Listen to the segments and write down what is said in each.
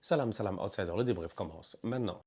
Salam, salam, outsider, le débrief commence maintenant.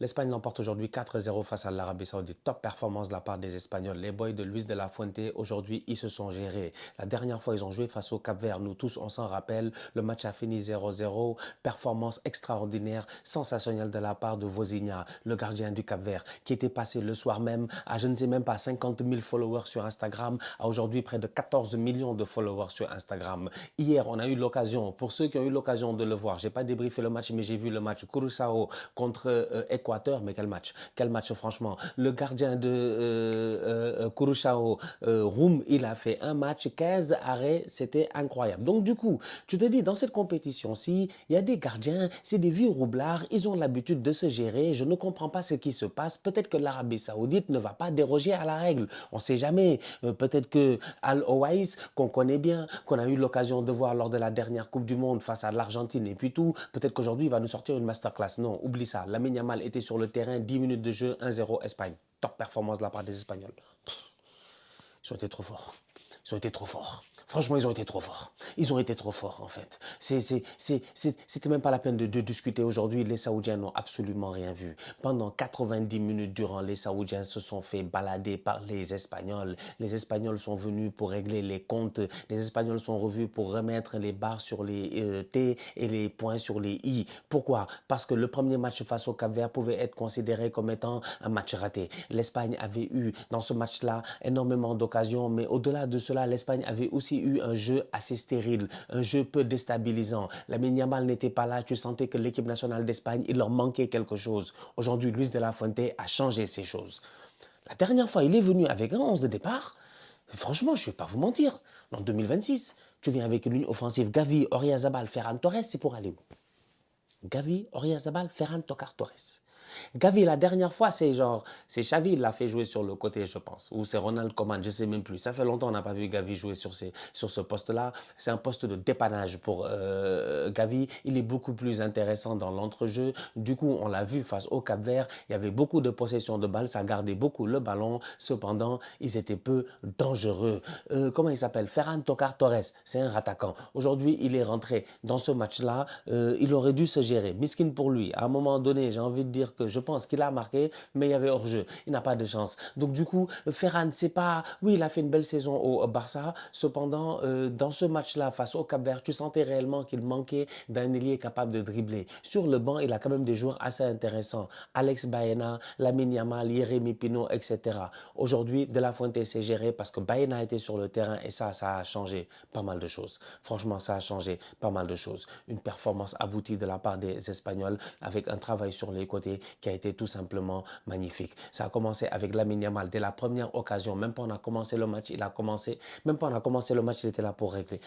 L'Espagne l'emporte aujourd'hui 4-0 face à l'Arabie Saoudite. Top performance de la part des Espagnols. Les boys de Luis de la Fuente, aujourd'hui, ils se sont gérés. La dernière fois, ils ont joué face au Cap-Vert. Nous tous, on s'en rappelle. Le match a fini 0-0. Performance extraordinaire, sensationnelle de la part de Vozinha, le gardien du Cap-Vert, qui était passé le soir même à, je ne sais même pas, 50 000 followers sur Instagram, à aujourd'hui près de 14 millions de followers sur Instagram. Hier, on a eu l'occasion, pour ceux qui ont eu l'occasion de le voir, j'ai pas débriefé le match, mais j'ai vu le match Curaçao contre Équateur. Mais quel match franchement. Le gardien de Curaçao, Roum, il a fait un match, 15 arrêts, c'était incroyable. Donc du coup, tu te dis, dans cette compétition-ci, il y a des gardiens, c'est des vieux roublards, ils ont l'habitude de se gérer, je ne comprends pas ce qui se passe. Peut-être que l'Arabie Saoudite ne va pas déroger à la règle, on ne sait jamais. Peut-être que Al-Owais, qu'on connaît bien, qu'on a eu l'occasion de voir lors de la dernière Coupe du Monde face à l'Argentine et puis tout, peut-être qu'aujourd'hui il va nous sortir une masterclass. Non, oublie ça. Lamine Yamal était sur le terrain, 10 minutes de jeu, 1-0 Espagne. Top performance de la part des Espagnols. Ils ont été trop forts. Ils ont été trop forts. Franchement, ils ont été trop forts. Ils ont été trop forts, en fait. C'était même pas la peine de discuter aujourd'hui. Les Saoudiens n'ont absolument rien vu. Pendant 90 minutes durant, les Saoudiens se sont fait balader par les Espagnols. Les Espagnols sont venus pour régler les comptes. Les Espagnols sont revenus pour remettre les barres sur les T et les points sur les I. Pourquoi? Parce que le premier match face au Cap-Vert pouvait être considéré comme étant un match raté. L'Espagne avait eu, dans ce match-là, énormément d'occasions, mais au-delà de cela, l'Espagne avait aussi eu un jeu assez stérile, un jeu peu déstabilisant. Lamine Yamal n'était pas là, tu sentais que l'équipe nationale d'Espagne, il leur manquait quelque chose. Aujourd'hui, Luis de la Fuente a changé ces choses. La dernière fois, il est venu avec un 11 de départ. Franchement, je ne vais pas vous mentir. En 2026, tu viens avec une ligne offensive Gavi, Oyarzabal, Ferran Torres, c'est pour aller où? Gavi, Oyarzabal, Ferran Torres. Gavi, la dernière fois, c'est Xavi, il l'a fait jouer sur le côté, je pense. Ou c'est Ronald Koeman, je ne sais même plus. Ça fait longtemps qu'on n'a pas vu Gavi jouer sur ce poste-là. C'est un poste de dépannage pour Gavi. Il est beaucoup plus intéressant dans l'entrejeu. Du coup, on l'a vu face au Cap-Vert. Il y avait beaucoup de possession de balles. Ça gardait beaucoup le ballon. Cependant, ils étaient peu dangereux. Comment il s'appelle? Ferran Torres, c'est un attaquant. Aujourd'hui, il est rentré dans ce match-là. Il aurait dû se gérer. Miskin pour lui. À un moment donné, j'ai envie de dire que je pense qu'il a marqué, mais il y avait hors-jeu. Il n'a pas de chance. Donc du coup, Ferran, c'est pas... Oui, il a fait une belle saison au Barça. Cependant, dans ce match-là, face au Cap-Vert, tu sentais réellement qu'il manquait d'un ailier capable de dribbler. Sur le banc, il a quand même des joueurs assez intéressants. Alex Baena, Lamine Yamal, Yeremy Pino, etc. Aujourd'hui, De La Fuente s'est géré parce que Baena était sur le terrain et ça a changé pas mal de choses. Franchement, ça a changé pas mal de choses. Une performance aboutie de la part des Espagnols avec un travail sur les côtés qui a été tout simplement magnifique. Ça a commencé avec Lamine Yamal dès la première occasion. Même pas on a commencé le match, même pas on a commencé le match, il était là pour régler.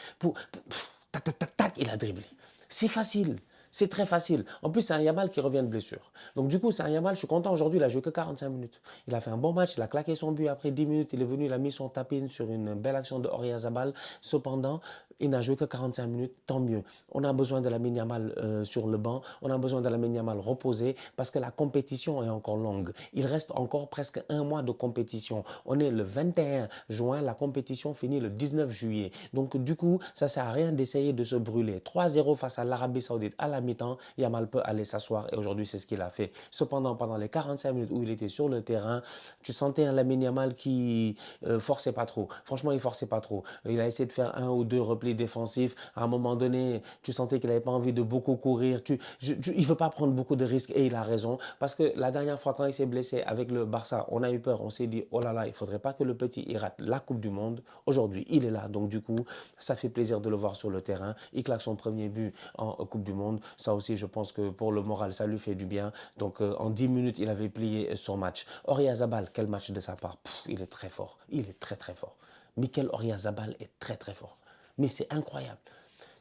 Tac, tac, tac, tac, il a dribblé. C'est facile. C'est très facile. En plus, c'est un Yamal qui revient de blessure. Donc, du coup, c'est un Yamal, je suis content aujourd'hui, il a joué que 45 minutes. Il a fait un bon match, il a claqué son but après 10 minutes, il est venu, il a mis son tapin sur une belle action de Oyarzabal. Cependant, il n'a joué que 45 minutes, tant mieux. On a besoin de Lamine Yamal sur le banc, on a besoin de Lamine Yamal reposé parce que la compétition est encore longue. Il reste encore presque un mois de compétition. On est le 21 juin, la compétition finit le 19 juillet. Donc, du coup, ça ne sert à rien d'essayer de se brûler. 3-0 face à l'Arabie Saoudite à la mi-temps, Yamal peut aller s'asseoir et aujourd'hui, c'est ce qu'il a fait. Cependant, pendant les 45 minutes où il était sur le terrain, tu sentais un Lamine Yamal qui forçait pas trop. Franchement, il forçait pas trop. Il a essayé de faire un ou deux replis défensifs. À un moment donné, tu sentais qu'il n'avait pas envie de beaucoup courir. Il ne veut pas prendre beaucoup de risques et il a raison. Parce que la dernière fois, quand il s'est blessé avec le Barça, on a eu peur. On s'est dit, oh là là, il ne faudrait pas que le petit il rate la Coupe du Monde. Aujourd'hui, il est là. Donc, du coup, ça fait plaisir de le voir sur le terrain. Il claque son premier but en Coupe du Monde. Ça aussi, je pense que pour le moral, ça lui fait du bien. Donc, en 10 minutes, il avait plié son match. Oyarzabal, quel match de sa part. Il est très fort. Il est très, très fort. Mikel Oyarzabal est très, très fort. Mais c'est incroyable.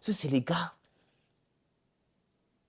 Ça, c'est les gars.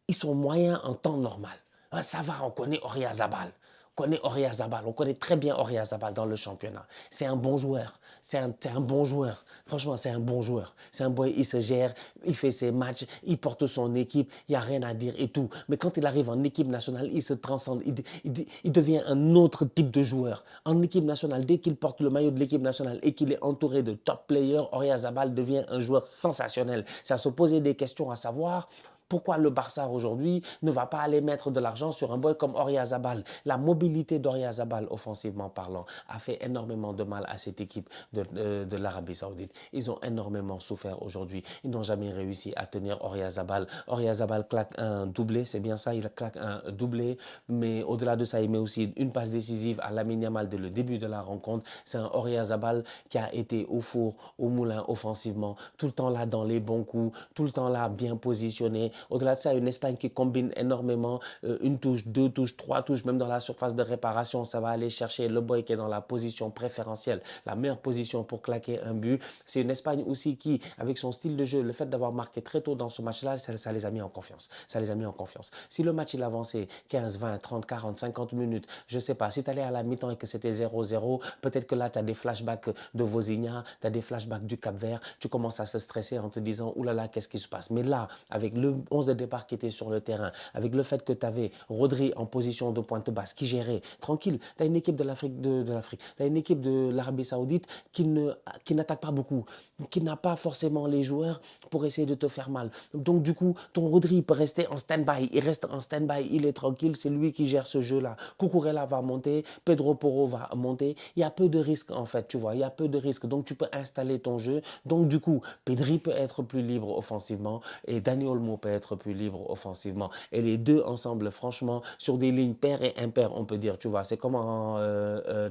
Ils sont moyens en temps normal. Ça va, on connaît Oyarzabal. connaît Oyarzabal, on connaît très bien Oyarzabal dans le championnat. C'est un bon joueur, c'est un bon joueur. Franchement, c'est un bon joueur. C'est un boy, il se gère, il fait ses matchs, il porte son équipe, il n'y a rien à dire et tout. Mais quand il arrive en équipe nationale, il se transcende, il devient un autre type de joueur. En équipe nationale, dès qu'il porte le maillot de l'équipe nationale et qu'il est entouré de top players, Oyarzabal devient un joueur sensationnel. C'est à se poser des questions à savoir pourquoi le Barça aujourd'hui ne va pas aller mettre de l'argent sur un boy comme Oyarzabal? La mobilité d'Oyarzabal, offensivement parlant, a fait énormément de mal à cette équipe de l'Arabie Saoudite. Ils ont énormément souffert aujourd'hui. Ils n'ont jamais réussi à tenir Oyarzabal. Oyarzabal claque un doublé, c'est bien ça, il claque un doublé, mais au-delà de ça, il met aussi une passe décisive à Lamine Yamal dès le début de la rencontre. C'est un Oyarzabal qui a été au four, au moulin offensivement, tout le temps là dans les bons coups, tout le temps là bien positionné. Au-delà de ça, une Espagne qui combine énormément, une touche, deux touches, trois touches, même dans la surface de réparation, ça va aller chercher le boy qui est dans la position préférentielle, la meilleure position pour claquer un but. C'est une Espagne aussi qui, avec son style de jeu, le fait d'avoir marqué très tôt dans ce match-là, ça les a mis en confiance. Ça les a mis en confiance. Si le match il avançait 15, 20, 30, 40, 50 minutes, je ne sais pas, si tu allais à la mi-temps et que c'était 0-0, peut-être que là, tu as des flashbacks de Vozinha, tu as des flashbacks du Cap-Vert, tu commences à se stresser en te disant, oulala, qu'est-ce qui se passe? Mais là, avec le 11 de départ qui était sur le terrain, avec le fait que tu avais Rodri en position de pointe basse qui gérait, tranquille, tu as une équipe de l'Afrique, tu as une équipe de l'Arabie Saoudite qui n'attaque pas beaucoup, qui n'a pas forcément les joueurs pour essayer de te faire mal. Donc du coup, ton Rodri peut rester en stand-by, il reste en stand-by, il est tranquille, c'est lui qui gère ce jeu-là. Cucurella va monter, Pedro Porro va monter, il y a peu de risques en fait, tu vois, il y a peu de risques, donc tu peux installer ton jeu. Donc du coup, Pedri peut être plus libre offensivement et Dani Olmo peut être plus libre offensivement. Et les deux ensemble, franchement, sur des lignes paires et impaires, on peut dire, tu vois, c'est comme en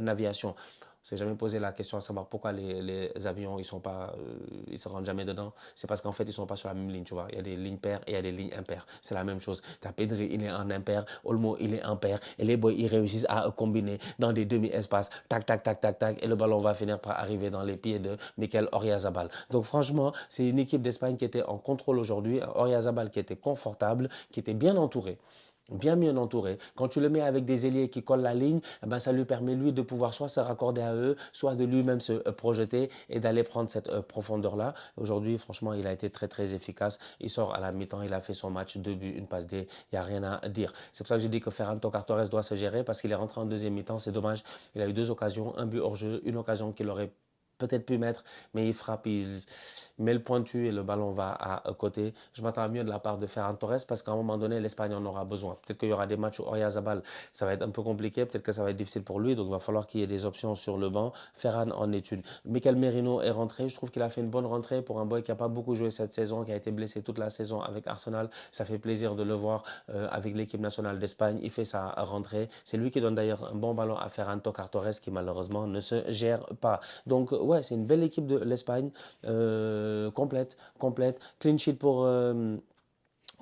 aviation. On s'est jamais posé la question à savoir pourquoi les avions ils se rendent jamais dedans. C'est parce qu'en fait ils sont pas sur la même ligne, tu vois. Il y a des lignes paires et il y a des lignes impaires. C'est la même chose. T'as Pedri, il est en impair, Olmo il est impair et les boys ils réussissent à combiner dans des demi-espaces, tac tac tac tac tac et le ballon va finir par arriver dans les pieds de Mikel Oyarzabal. Donc franchement, c'est une équipe d'Espagne qui était en contrôle aujourd'hui, Oyarzabal qui était confortable, qui était bien entouré, bien mieux entouré. Quand tu le mets avec des ailiers qui collent la ligne, eh ben ça lui permet lui de pouvoir soit se raccorder à eux, soit de lui-même se projeter et d'aller prendre cette profondeur-là. Aujourd'hui, franchement, il a été très très efficace. Il sort à la mi-temps, il a fait son match, 2 buts, une passe D, il n'y a rien à dire. C'est pour ça que j'ai dit que Ferran Torres doit se gérer parce qu'il est rentré en deuxième mi-temps, c'est dommage. Il a eu 2 occasions, un but hors jeu, une occasion qu'il aurait peut-être pu mettre, mais il frappe, il met le pointu et le ballon va à côté. Je m'attends à mieux de la part de Ferran Torres parce qu'à un moment donné, l'Espagne en aura besoin. Peut-être qu'il y aura des matchs où Oyarzabal, ça va être un peu compliqué, peut-être que ça va être difficile pour lui, donc il va falloir qu'il y ait des options sur le banc. Ferran en est une. Mikel Merino est rentré, je trouve qu'il a fait une bonne rentrée pour un boy qui n'a pas beaucoup joué cette saison, qui a été blessé toute la saison avec Arsenal. Ça fait plaisir de le voir avec l'équipe nationale d'Espagne. Il fait sa rentrée. C'est lui qui donne d'ailleurs un bon ballon à Ferran Torres qui malheureusement ne se gère pas. Donc ouais, c'est une belle équipe de l'Espagne, complète. Clean sheet pour,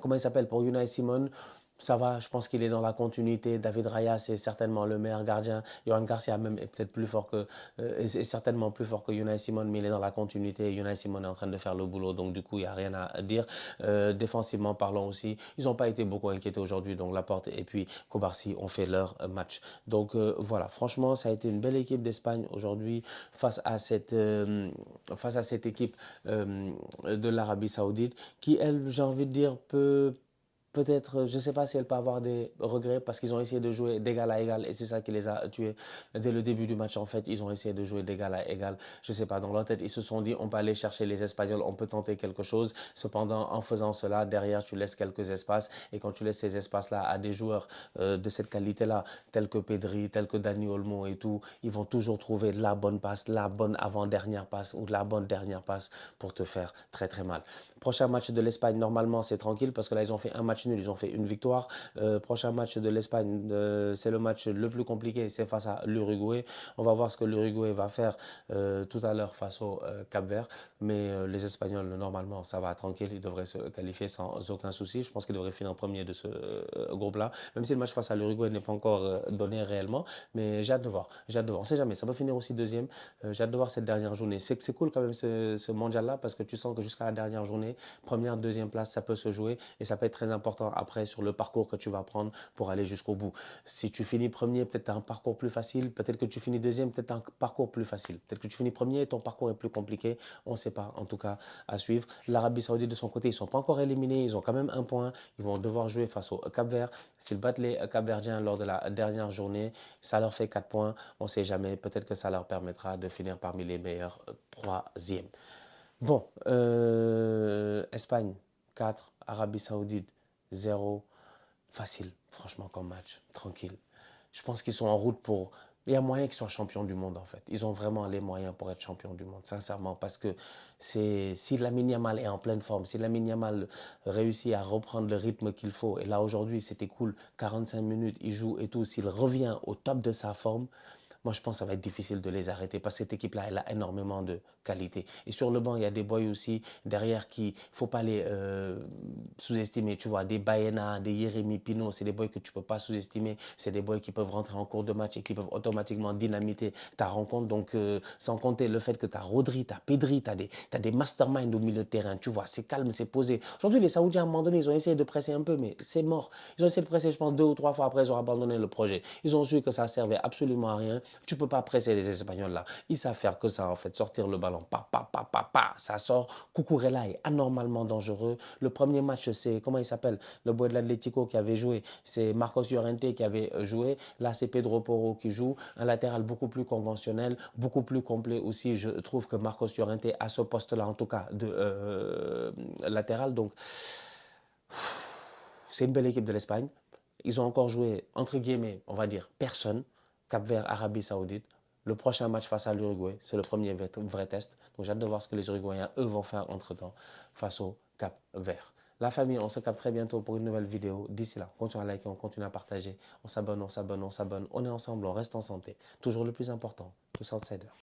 comment il s'appelle, pour Unai Simon. Ça va, je pense qu'il est dans la continuité. David Raya, c'est certainement le meilleur gardien. Johan Garcia même est peut-être plus fort est certainement plus fort que Unai Simon, mais il est dans la continuité. Unai Simon est en train de faire le boulot, donc du coup, il n'y a rien à dire. Défensivement parlant aussi, ils n'ont pas été beaucoup inquiétés aujourd'hui, donc Laporte et puis Kobarsi ont fait leur match. Donc voilà, franchement, ça a été une belle équipe d'Espagne aujourd'hui face à cette équipe de l'Arabie Saoudite qui, elle, j'ai envie de dire, peut-être, je ne sais pas si elle peut avoir des regrets parce qu'ils ont essayé de jouer d'égal à égal et c'est ça qui les a tués. Dès le début du match, en fait, ils ont essayé de jouer d'égal à égal. Je ne sais pas, dans leur tête, ils se sont dit, on peut aller chercher les Espagnols, on peut tenter quelque chose. Cependant, en faisant cela, derrière, tu laisses quelques espaces et quand tu laisses ces espaces-là à des joueurs de cette qualité-là, tels que Pedri, tels que Dani Olmo et tout, ils vont toujours trouver la bonne passe, la bonne avant-dernière passe ou la bonne dernière passe pour te faire très très mal. Prochain match de l'Espagne, normalement, c'est tranquille parce que là, ils ont fait un match nul, ils ont fait une victoire. Prochain match de l'Espagne, c'est le match le plus compliqué, c'est face à l'Uruguay. On va voir ce que l'Uruguay va faire tout à l'heure face au Cap-Vert. Mais les Espagnols, normalement, ça va tranquille, ils devraient se qualifier sans aucun souci. Je pense qu'ils devraient finir en premier de ce groupe-là, même si le match face à l'Uruguay n'est pas encore donné réellement. Mais j'ai hâte de voir, j'ai hâte de voir. On ne sait jamais, ça peut finir aussi deuxième. J'ai hâte de voir cette dernière journée. C'est cool quand même ce mondial-là parce que tu sens que jusqu'à la dernière journée, première, deuxième place, ça peut se jouer et ça peut être très important important après sur le parcours que tu vas prendre pour aller jusqu'au bout. Si tu finis premier, peut-être tu as un parcours plus facile. Peut-être que tu finis deuxième, peut-être un parcours plus facile. Peut-être que tu finis premier et ton parcours est plus compliqué. On ne sait pas, en tout cas, à suivre. L'Arabie Saoudite, de son côté, ils ne sont pas encore éliminés. Ils ont quand même un point. Ils vont devoir jouer face au Cap-Vert. S'ils battent les Cap-Verdiens lors de la dernière journée, ça leur fait 4 points. On ne sait jamais. Peut-être que ça leur permettra de finir parmi les meilleurs troisièmes. Bon, Espagne, 4. Arabie Saoudite, 0. Facile, franchement, comme match. Tranquille. Je pense qu'ils sont en route pour... Il y a moyen qu'ils soient champions du monde, en fait. Ils ont vraiment les moyens pour être champions du monde, sincèrement. Parce que si Lamine Yamal est en pleine forme, si Lamine Yamal réussit à reprendre le rythme qu'il faut, et là, aujourd'hui, c'était cool, 45 minutes, il joue et tout, s'il revient au top de sa forme, moi, je pense que ça va être difficile de les arrêter parce que cette équipe-là, elle a énormément de qualité. Et sur le banc, il y a des boys aussi derrière qui, il ne faut pas les sous-estimer. Tu vois, des Baena, des Jérémy Pino, c'est des boys que tu ne peux pas sous-estimer. C'est des boys qui peuvent rentrer en cours de match et qui peuvent automatiquement dynamiter ta rencontre. Donc, sans compter le fait que tu as Rodri, tu as Pedri, tu as des masterminds au milieu de terrain. Tu vois, c'est calme, c'est posé. Aujourd'hui, les Saoudiens, à un moment donné, ils ont essayé de presser un peu, mais c'est mort. Ils ont essayé de presser, je pense, 2 ou 3 fois après, ils ont abandonné le projet. Ils ont su que ça servait absolument à rien. Tu ne peux pas presser les Espagnols là. Ils savent faire que ça en fait, sortir le ballon. Ça sort. Cucurella est anormalement dangereux. Le premier match, c'est, comment il s'appelle? Le boy de l'Atlético qui avait joué. C'est Marcos Llorente qui avait joué. Là, c'est Pedro Porro qui joue. Un latéral beaucoup plus conventionnel, beaucoup plus complet aussi. Je trouve que Marcos Llorente à ce poste-là, en tout cas, de latéral. Donc, c'est une belle équipe de l'Espagne. Ils ont encore joué, entre guillemets, on va dire, personne. Cap-Vert, Arabie Saoudite. Le prochain match face à l'Uruguay, c'est le premier vrai test. Donc j'ai hâte de voir ce que les Uruguayens, eux, vont faire entre-temps face au Cap-Vert. La famille, on se capte très bientôt pour une nouvelle vidéo. D'ici là, continuez à liker, on continue à partager. On s'abonne, on s'abonne, on s'abonne. On est ensemble, on reste en santé. Toujours le plus important, tous outsiders.